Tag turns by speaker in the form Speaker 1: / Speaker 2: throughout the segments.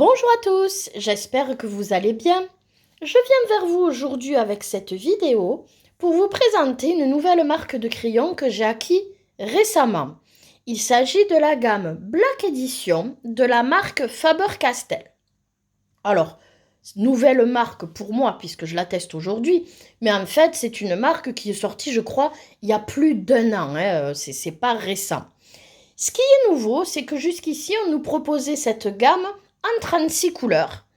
Speaker 1: Bonjour à tous, j'espère que vous allez bien. Je viens vers vous aujourd'hui avec cette vidéo pour vous présenter une nouvelle marque de crayon que j'ai acquis récemment. Il s'agit de la gamme Black Edition de la marque Faber-Castell. Alors, nouvelle marque pour moi puisque je la teste aujourd'hui, mais en fait c'est une marque qui est sortie je crois il y a plus d'un an, c'est pas récent. Ce qui est nouveau, c'est que jusqu'ici, on nous proposait cette gamme en 36 couleurs.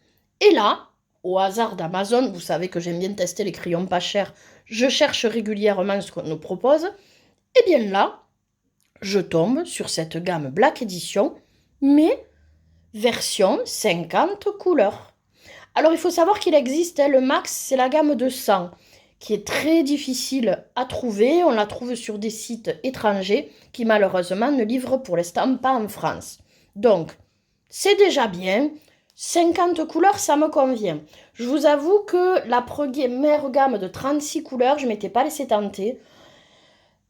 Speaker 1: Et là, au hasard d'Amazon, vous savez que j'aime bien tester les crayons pas chers, je cherche régulièrement ce qu'on nous propose. Et bien là, je tombe sur cette gamme Black Edition, mais version 50 couleurs. Alors il faut savoir qu'il existe, le max, c'est la gamme de 100, qui est très difficile à trouver. On la trouve sur des sites étrangers qui malheureusement ne livrent pour l'instant pas en France. Donc, c'est déjà bien. 50 couleurs, ça me convient. Je vous avoue que la première gamme de 36 couleurs, je ne m'étais pas laissé tenter.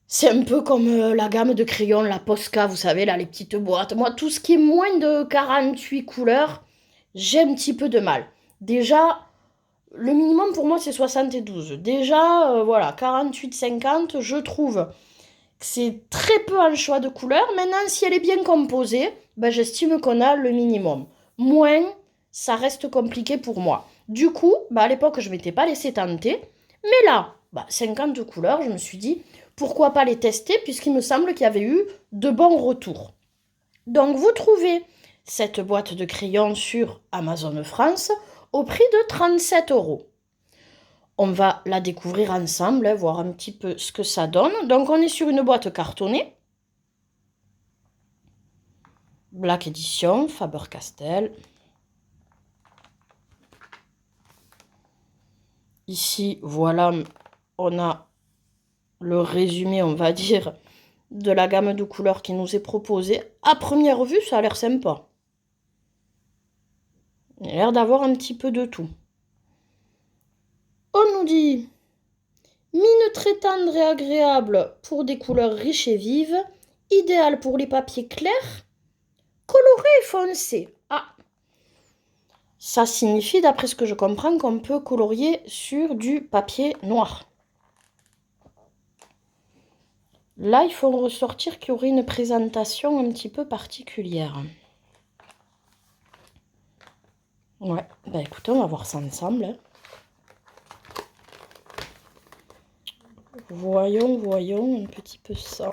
Speaker 1: C'est un peu comme la gamme de crayons, la Posca, vous savez, là, les petites boîtes. Moi, tout ce qui est moins de 48 couleurs, j'ai un petit peu de mal. Déjà, le minimum pour moi, c'est 72. Déjà, voilà, 48-50, je trouve que c'est très peu en choix de couleurs. Maintenant, si elle est bien composée, ben, j'estime qu'on a le minimum. Moins, ça reste compliqué pour moi. Du coup, ben, à l'époque, je ne m'étais pas laissé tenter. Mais là, ben, 50 couleurs, je me suis dit, pourquoi pas les tester, puisqu'il me semble qu'il y avait eu de bons retours. Donc, vous trouvez cette boîte de crayons sur Amazon France au prix de 37 euros. On va la découvrir ensemble, voir un petit peu ce que ça donne. Donc, on est sur une boîte cartonnée. Black Edition, Faber-Castell. Ici, voilà, on a le résumé, on va dire, de la gamme de couleurs qui nous est proposée. À première vue, ça a l'air sympa. Il a l'air d'avoir un petit peu de tout. On nous dit mine très tendre et agréable pour des couleurs riches et vives, idéal pour les papiers clairs, colorés et foncés. Ah, ça signifie, d'après ce que je comprends, qu'on peut colorier sur du papier noir. Là, il faut ressortir qu'il y aurait une présentation un petit peu particulière. Ouais, bah écoutez, on va voir ça ensemble. Voyons un petit peu ça.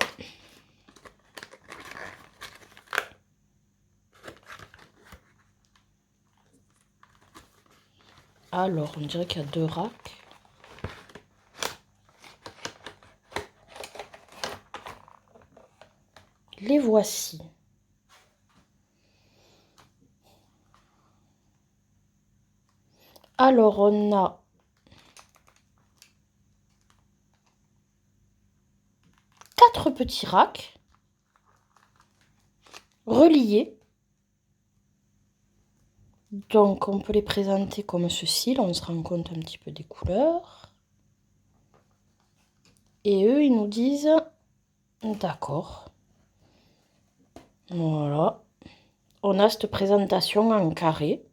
Speaker 1: Alors, on dirait qu'il y a deux racks. Les voici. Alors, on a 4 petits racks reliés. Donc, on peut les présenter comme ceci. Là, on se rend compte un petit peu des couleurs. Et eux, ils nous disent... D'accord. Voilà. On a cette présentation en carré.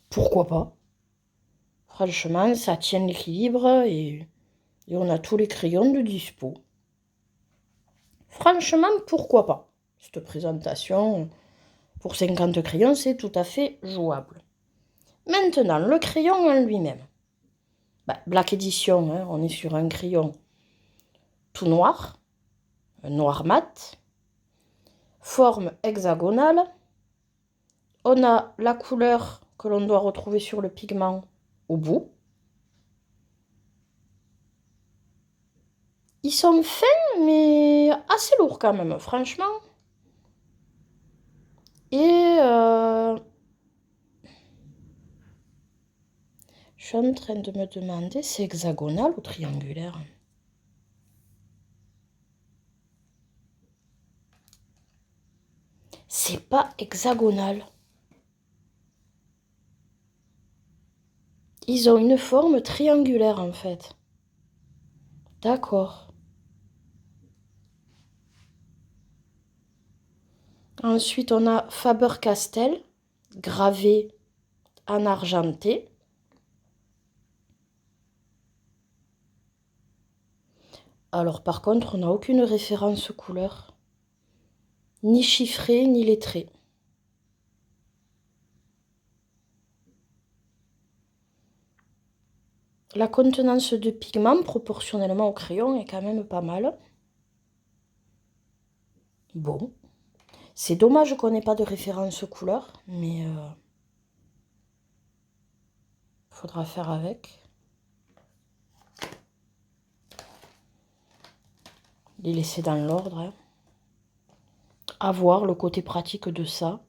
Speaker 1: Pourquoi pas? Franchement, ça tient l'équilibre et on a tous les crayons de dispo. Franchement, pourquoi pas? Cette présentation, pour 50 crayons, c'est tout à fait jouable. Maintenant, le crayon en lui-même. Black Edition, hein, on est sur un crayon tout noir, un noir mat, forme hexagonale. On a la couleur que l'on doit retrouver sur le pigment au bout. Ils sont fins, mais assez lourds quand même, franchement. Et je suis en train de me demander, c'est hexagonal ou triangulaire? C'est pas hexagonal. Ils ont une forme triangulaire en fait. D'accord. Ensuite, on a Faber-Castell. gravé en argenté. Alors par contre, on n'a aucune référence couleur, ni chiffrée, ni lettrée. La contenance de pigment, proportionnellement au crayon, est quand même pas mal. Bon. C'est dommage qu'on n'ait pas de référence couleur, mais faudra faire avec. Les laisser dans l'ordre. Hein. À voir le côté pratique de ça.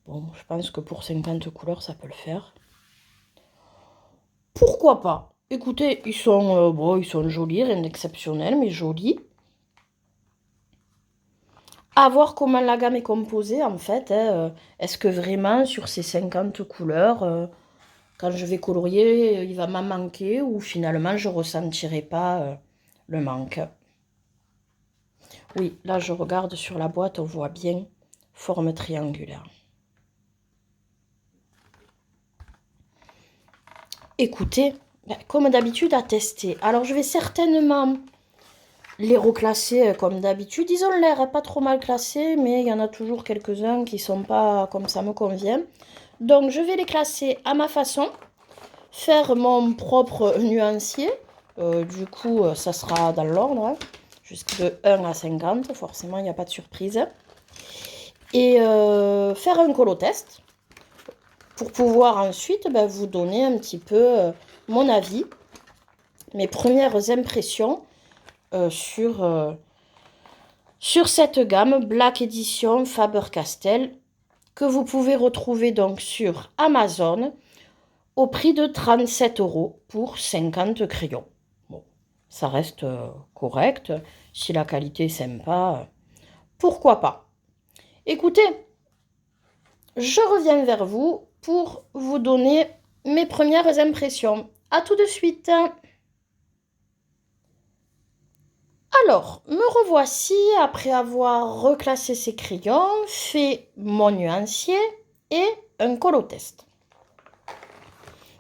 Speaker 1: Bon, je pense que pour 50 couleurs, ça peut le faire. Pourquoi pas? Écoutez, ils sont jolis, rien d'exceptionnel, mais jolis. À voir comment la gamme est composée, en fait. Hein. Est-ce que vraiment, sur ces 50 couleurs, quand je vais colorier, il va m'en manquer ou finalement, je ne ressentirai pas le manque? Oui, là, je regarde sur la boîte, on voit bien forme triangulaire. Écoutez, comme d'habitude, à tester. Alors, je vais certainement les reclasser comme d'habitude. Ils ont l'air pas trop mal classés, mais il y en a toujours quelques-uns qui sont pas comme ça me convient. Donc, je vais les classer à ma façon, faire mon propre nuancier. Du coup, ça sera dans l'ordre, hein, de 1 à 50. Forcément, il n'y a pas de surprise. Et faire un colotest pour pouvoir ensuite vous donner un petit peu mon avis, mes premières impressions sur cette gamme Black Edition Faber-Castell que vous pouvez retrouver donc sur Amazon au prix de 37 € pour 50 crayons. Bon, ça reste correct. Si la qualité est sympa, pourquoi pas. Écoutez, je reviens vers vous pour vous donner mes premières impressions. À tout de suite. Alors, me revoici après avoir reclassé ces crayons, fait mon nuancier et un colotest.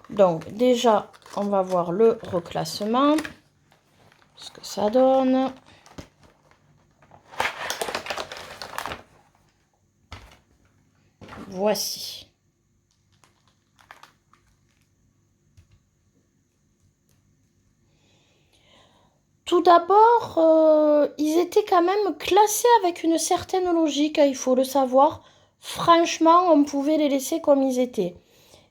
Speaker 1: Donc déjà, on va voir le reclassement, ce que ça donne. Voici. Tout d'abord, ils étaient quand même classés avec une certaine logique, il faut le savoir. Franchement, on pouvait les laisser comme ils étaient.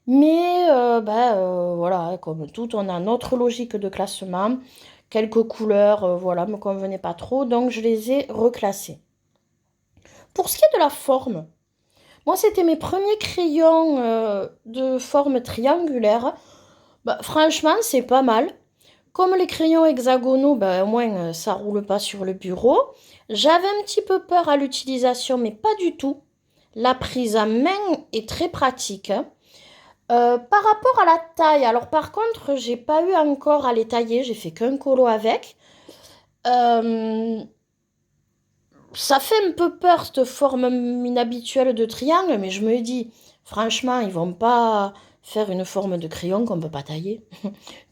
Speaker 1: Mais voilà, comme tout, on a notre logique de classement. Quelques couleurs, voilà, me convenaient pas trop, donc je les ai reclassés. Pour ce qui est de la forme, moi, c'était mes premiers crayons de forme triangulaire. Franchement, c'est pas mal. Comme les crayons hexagonaux, au moins, ça roule pas sur le bureau. J'avais un petit peu peur à l'utilisation, mais pas du tout. La prise à main est très pratique. Hein. Par rapport à la taille, alors par contre, j'ai pas eu encore à les tailler, j'ai fait qu'un colo avec. Ça fait un peu peur cette forme inhabituelle de triangle, mais je me dis, franchement, ils vont pas faire une forme de crayon qu'on peut pas tailler.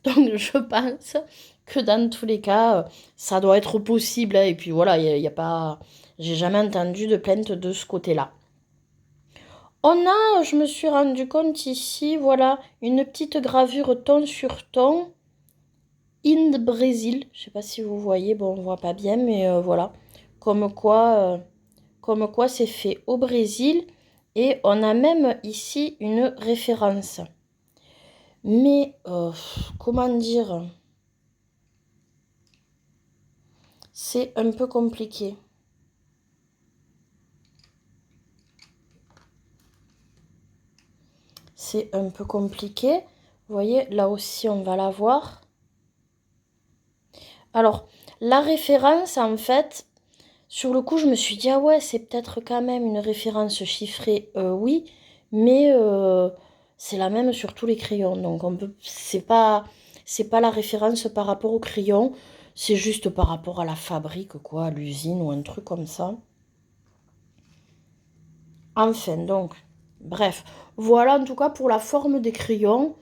Speaker 1: Donc je pense que dans tous les cas, ça doit être possible. Hein. Et puis voilà, il y a pas, j'ai jamais entendu de plainte de ce côté-là. On a, je me suis rendu compte ici, voilà, une petite gravure ton sur ton. In Brésil, je sais pas si vous voyez, bon on voit pas bien, mais voilà, comme quoi c'est fait au Brésil, et on a même ici une référence. Mais comment dire, c'est un peu compliqué. C'est un peu compliqué. Vous voyez, là aussi on va la voir. Alors, la référence, en fait, sur le coup, je me suis dit, ah ouais, c'est peut-être quand même une référence chiffrée. Oui, mais c'est la même sur tous les crayons. Donc, c'est pas la référence par rapport au crayon, c'est juste par rapport à la fabrique, quoi, à l'usine ou un truc comme ça. Enfin, donc, Bref, voilà en tout cas pour la forme des crayons.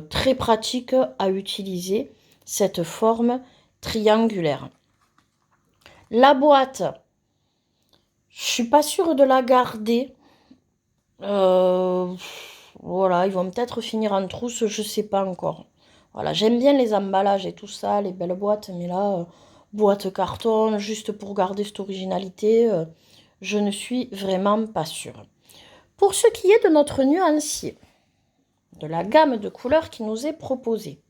Speaker 1: Très pratique à utiliser, cette forme triangulaire. La boîte, je suis pas sûre de la garder. Voilà, ils vont peut-être finir en trousse, je sais pas encore. Voilà, j'aime bien les emballages et tout ça, les belles boîtes, mais là, boîte carton, juste pour garder cette originalité, je ne suis vraiment pas sûre. Pour ce qui est de notre nuancier, de la gamme de couleurs qui nous est proposée,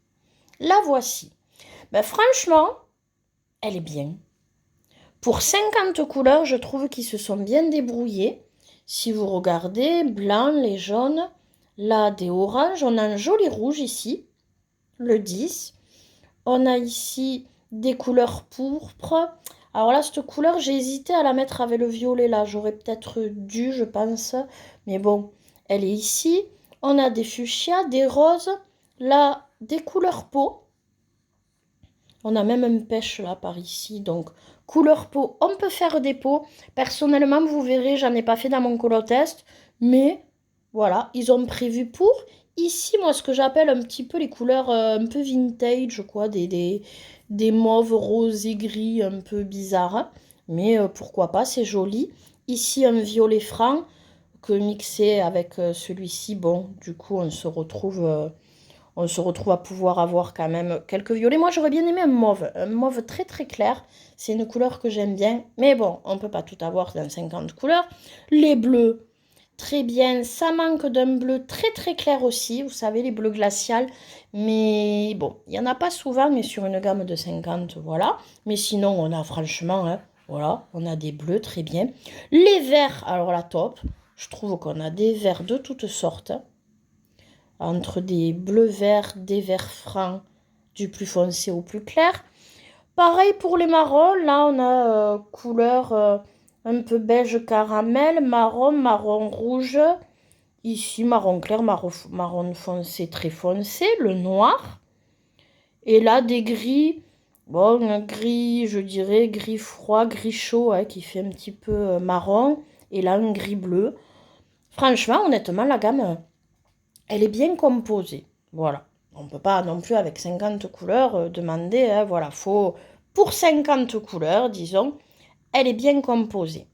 Speaker 1: la voici. Ben, franchement, elle est bien. Pour 50 couleurs, je trouve qu'ils se sont bien débrouillés. Si vous regardez, blanc, les jaunes, là des oranges, on a un joli rouge ici, le 10. On a ici des couleurs pourpres. Alors là, cette couleur, j'ai hésité à la mettre avec le violet là. J'aurais peut-être dû, je pense. Mais bon, elle est ici. On a des fuchsias, des roses. Là, des couleurs peau. On a même une pêche là par ici. Donc, couleur peau, on peut faire des peaux. Personnellement, vous verrez, j'en ai pas fait dans mon colo test. Mais voilà, ils ont prévu pour. Ici, moi, ce que j'appelle un petit peu les couleurs un peu vintage, quoi. Des mauves, roses et gris un peu bizarres. Mais pourquoi pas, c'est joli. Ici, un violet franc que mixé avec celui-ci. Bon, du coup, on se retrouve à pouvoir avoir quand même quelques violets. Moi, j'aurais bien aimé un mauve très très clair. C'est une couleur que j'aime bien. Mais bon, on ne peut pas tout avoir dans 50 couleurs. Les bleus, très bien. Ça manque d'un bleu très très clair aussi. Vous savez, les bleus glaciales. Mais bon, il n'y en a pas souvent, mais sur une gamme de 50, voilà. Mais sinon, on a franchement, hein, voilà, on a des bleus très bien. Les verts, alors la top. Je trouve qu'on a des verts de toutes sortes entre des bleus-verts, des verts francs, du plus foncé au plus clair. Pareil pour les marrons, là on a couleur un peu beige caramel, marron, marron rouge, ici marron clair, marron foncé, très foncé, le noir. Et là des gris, bon un gris, je dirais gris froid, gris chaud, hein, qui fait un petit peu marron. Et là un gris bleu. Franchement, honnêtement, la gamme elle est bien composée. Voilà. On ne peut pas non plus avec 50 couleurs demander, hein, voilà, faut pour 50 couleurs, disons, elle est bien composée.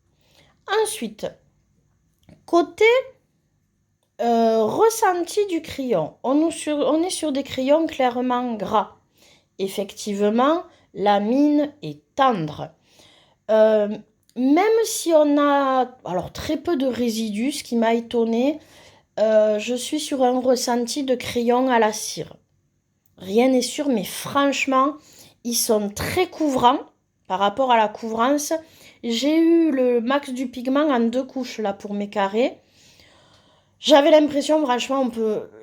Speaker 1: Ensuite, côté ressenti du crayon, on est sur des crayons clairement gras. Effectivement, la mine est tendre. Euh, Même si on a alors très peu de résidus, ce qui m'a étonné, je suis sur un ressenti de crayon à la cire. Rien n'est sûr, mais franchement, ils sont très couvrants par rapport à la couvrance. J'ai eu le max du pigment en 2 couches là pour mes carrés. J'avais l'impression, franchement,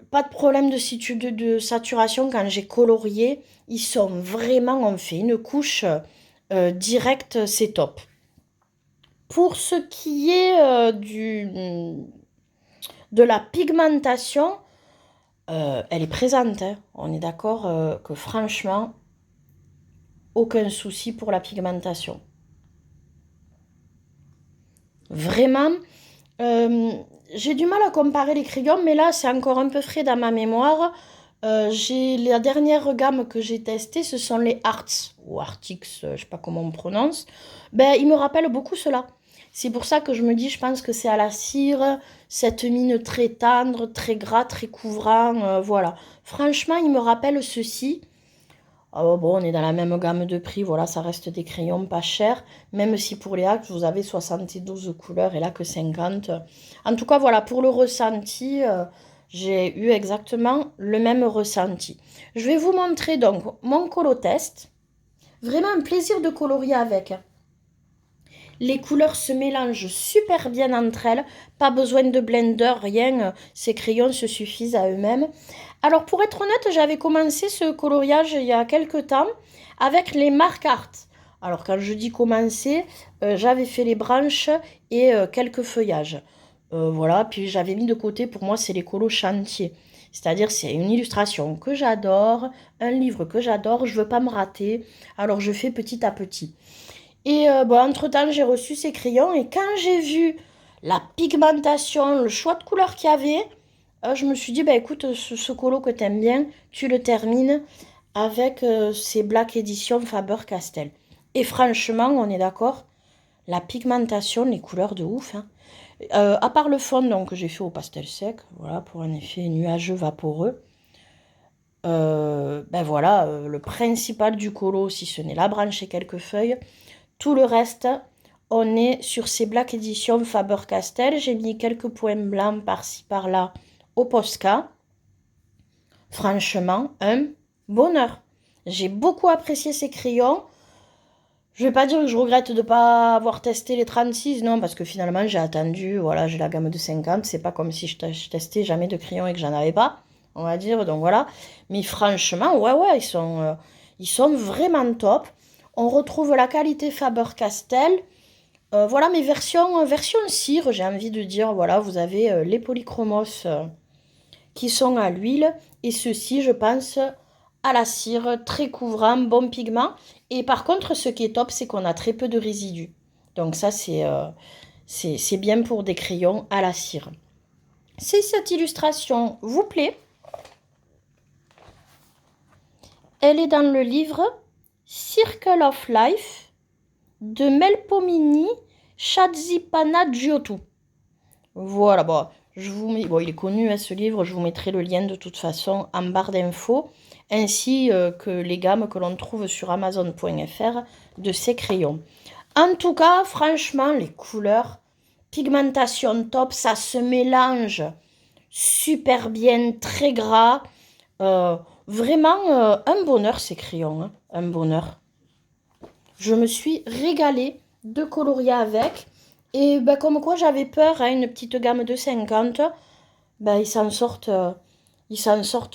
Speaker 1: pas de problème de saturation quand j'ai colorié. Ils sont vraiment, on fait une couche directe, c'est top. Pour ce qui est de la pigmentation, elle est présente, hein. On est d'accord que franchement, aucun souci pour la pigmentation. Vraiment, euh, j'ai du mal à comparer les crayons, mais là, c'est encore un peu frais dans ma mémoire. J'ai la dernière gamme que j'ai testée, ce sont les Arts, ou Artix, je sais pas comment on prononce. Ben, ils me rappellent beaucoup cela. C'est pour ça que je me dis, je pense que c'est à la cire, cette mine très tendre, très gras, très couvrant, voilà. Franchement, ils me rappellent ceci. Ah bon, on est dans la même gamme de prix, voilà, ça reste des crayons pas chers, même si pour les actes, vous avez 72 couleurs et là que 50. En tout cas, voilà, pour le ressenti, j'ai eu exactement le même ressenti. Je vais vous montrer donc mon colo test. Vraiment un plaisir de colorier avec. Les couleurs se mélangent super bien entre elles. Pas besoin de blender, rien. Ces crayons se suffisent à eux-mêmes. Alors pour être honnête, j'avais commencé ce coloriage il y a quelques temps avec les Mark Art. Alors quand je dis commencer, j'avais fait les branches et quelques feuillages. Voilà, puis j'avais mis de côté, pour moi c'est les colos chantier. C'est-à-dire c'est une illustration que j'adore, un livre que j'adore, je veux pas me rater. Alors je fais petit à petit. Et bon, entre-temps, j'ai reçu ces crayons et quand j'ai vu la pigmentation, le choix de couleur qu'il y avait, je me suis dit, bah écoute, ce colo que t'aimes bien, tu le termines avec ces Black Edition Faber-Castell. Et franchement, on est d'accord, la pigmentation, les couleurs de ouf. Hein. À part le fond donc, que j'ai fait au pastel sec, voilà, pour un effet nuageux vaporeux. Ben voilà, le principal du colo, si ce n'est la branche et quelques feuilles. Tout le reste, on est sur ces Black Edition Faber-Castell. J'ai mis quelques points blancs par-ci par-là au Posca. Franchement, un bonheur. J'ai beaucoup apprécié ces crayons. Je vais pas dire que je regrette de ne pas avoir testé les 36, non, parce que finalement j'ai attendu, voilà, j'ai la gamme de 50, c'est pas comme si je testais jamais de crayons et que j'en avais pas, on va dire, donc voilà. Mais franchement, ouais, ils sont vraiment top. On retrouve la qualité Faber-Castell. Voilà mes version cire, j'ai envie de dire, voilà, vous avez les polychromos qui sont à l'huile et ceux-ci, je pense, à la cire, très couvrant, bon pigment. Et par contre, ce qui est top, c'est qu'on a très peu de résidus. Donc ça, c'est bien pour des crayons à la cire. Si cette illustration vous plaît, elle est dans le livre Circle of Life de Melpomene Shadzipana Giotto. Voilà, bon, je vous mets, bon, il est connu hein, ce livre, je vous mettrai le lien de toute façon en barre d'infos, ainsi que les gammes que l'on trouve sur Amazon.fr de ces crayons. En tout cas, franchement, les couleurs, pigmentation top, ça se mélange super bien, très gras. Vraiment un bonheur ces crayons, hein, un bonheur. Je me suis régalée de colorier avec. Et ben, comme quoi j'avais peur, hein, une petite gamme de 50, ben, ils s'en sortent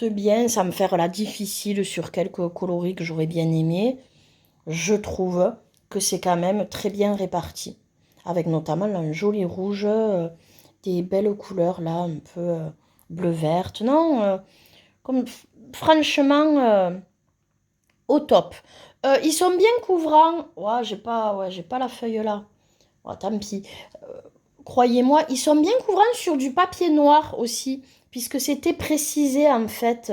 Speaker 1: bien, sans me faire la difficile sur quelques coloris que j'aurais bien aimé. Je trouve que c'est quand même très bien réparti. Avec notamment là, un joli rouge, des belles couleurs là, un peu bleu-verte. Non, comme, franchement, au top. Ils sont bien couvrants. Ouais, j'ai pas la feuille là. Oh, tant pis. Croyez-moi, ils sont bien couvrants sur du papier noir aussi, puisque c'était précisé en fait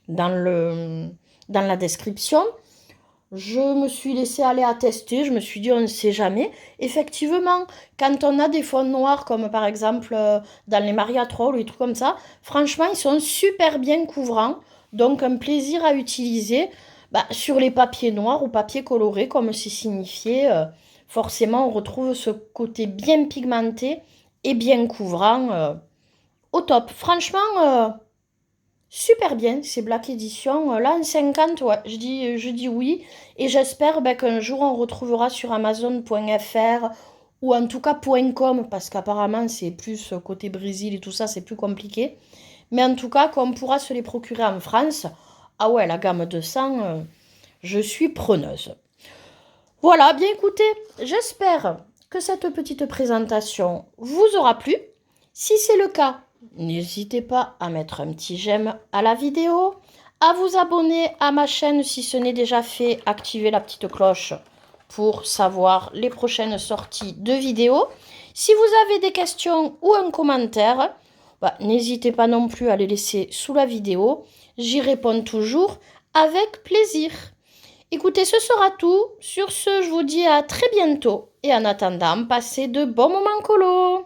Speaker 1: dans la description. Je me suis laissée aller à tester, je me suis dit on ne sait jamais. Effectivement, quand on a des fonds noirs, comme par exemple dans les Maria Troll ou des trucs comme ça, franchement, ils sont super bien couvrants. Donc un plaisir à utiliser sur les papiers noirs ou papiers colorés, comme c'est signifié. Forcément, on retrouve ce côté bien pigmenté et bien couvrant au top. Franchement, super bien ces Black Edition. Là, en 50, ouais, je dis oui. Et j'espère qu'un jour, on retrouvera sur Amazon.fr ou en tout cas .com, parce qu'apparemment, c'est plus côté Brésil et tout ça, c'est plus compliqué. Mais en tout cas, qu'on pourra se les procurer en France. Ah ouais, la gamme 200, je suis preneuse. Voilà, bien écoutez, j'espère que cette petite présentation vous aura plu. Si c'est le cas, n'hésitez pas à mettre un petit j'aime à la vidéo, à vous abonner à ma chaîne si ce n'est déjà fait, activer la petite cloche pour savoir les prochaines sorties de vidéos. Si vous avez des questions ou un commentaire, n'hésitez pas non plus à les laisser sous la vidéo. J'y réponds toujours avec plaisir. Écoutez, ce sera tout. Sur ce, je vous dis à très bientôt. Et en attendant, passez de bons moments colo.